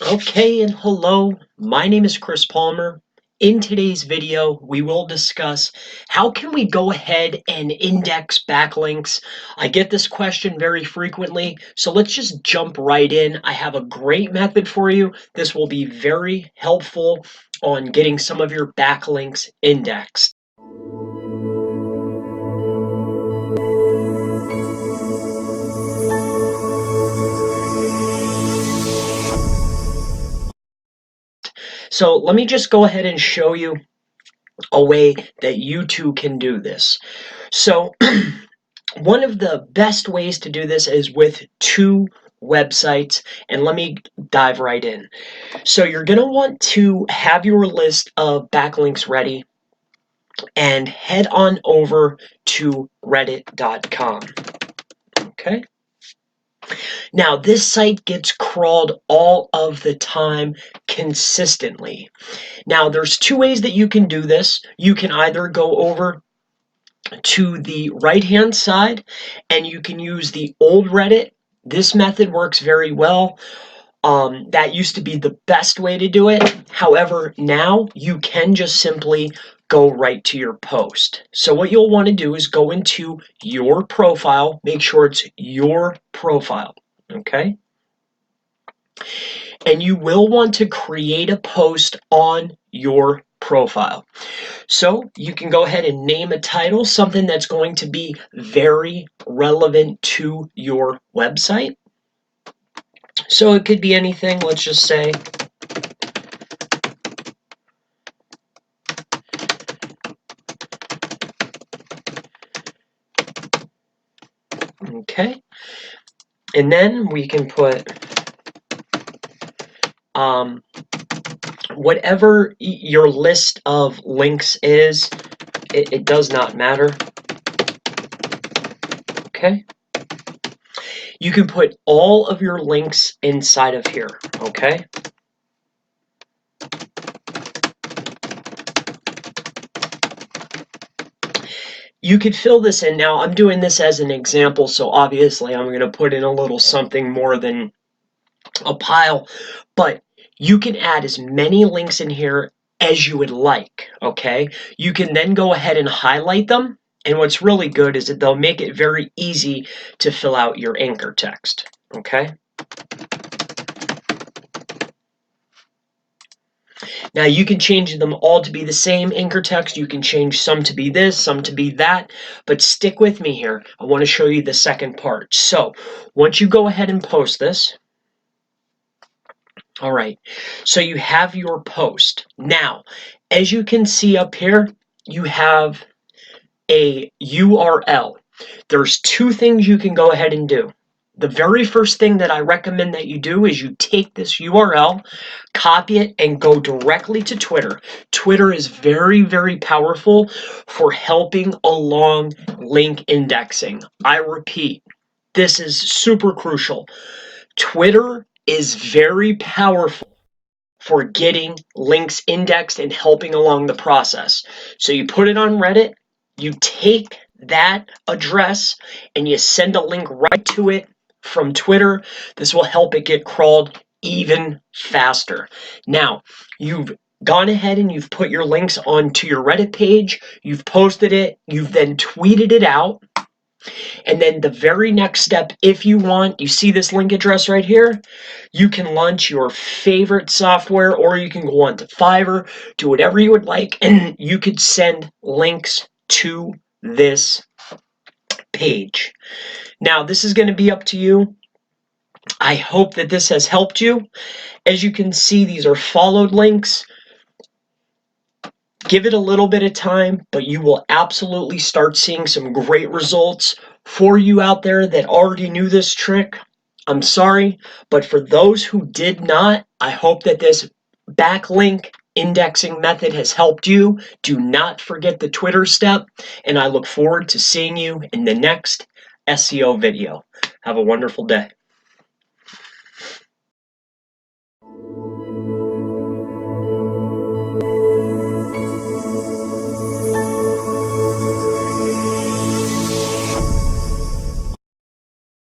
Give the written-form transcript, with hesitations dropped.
Okay, and hello, my name is Chris Palmer. In today's video, we will discuss how can we go ahead and index backlinks. I get this question very frequently, so let's just jump right in. I have a great method for you. This will be very helpful on getting some of your backlinks indexed. So let me just go ahead and show you a way that you too can do this. So one of the best ways to do this is with two websites, and let me dive right in. So you're going to want to have your list of backlinks ready and head on over to reddit.com. Okay. Now, this site gets crawled all of the time consistently. Now, there's two ways that you can do this. You can either go over to the right hand side and you can use the old Reddit. This method works very well. That used to be the best way to do it. However, now you can just simply go right to your post. So what you'll want to do is go into your profile, make sure it's your profile, okay? And you will want to create a post on your profile. So you can go ahead and name a title, something that's going to be very relevant to your website. So it could be anything, let's just say, okay. And then we can put whatever your list of links is, it does not matter. Okay. You can put all of your links inside of here, okay? You could fill this in. Now, I'm doing this as an example, so obviously I'm going to put in a little something more than a pile, but you can add as many links in here as you would like, okay? You can then go ahead and highlight them, and what's really good is that they'll make it very easy to fill out your anchor text, okay? Now you can change them all to be the same anchor text. You can change some to be this, some to be that, but stick with me here. I want to show you the second part. So once you go ahead and post this, all right, so you have your post. Now, as you can see up here, you have a URL. There's two things you can go ahead and do. The very first thing that I recommend that you do is you take this URL, copy it, and go directly to Twitter. Twitter is very, very powerful for helping along link indexing. I repeat, this is super crucial. Twitter is very powerful for getting links indexed and helping along the process. So you put it on Reddit, you take that address and you send a link right to it from Twitter. This will help it get crawled even faster. Now, you've gone ahead and you've put your links onto your Reddit page, you've posted it, you've then tweeted it out. And then the very next step, if you want, you see this link address right here, you can launch your favorite software, or you can go on to Fiverr, do whatever you would like, and you could send links to this page. Now, this is going to be up to you. I hope that this has helped you. As you can see, these are followed links. Give it a little bit of time, but you will absolutely start seeing some great results. For you out there that already knew this trick, I'm sorry, but for those who did not, I hope that this backlink indexing method has helped you. Do not forget the Twitter step, and I look forward to seeing you in the next SEO video. Have a wonderful day.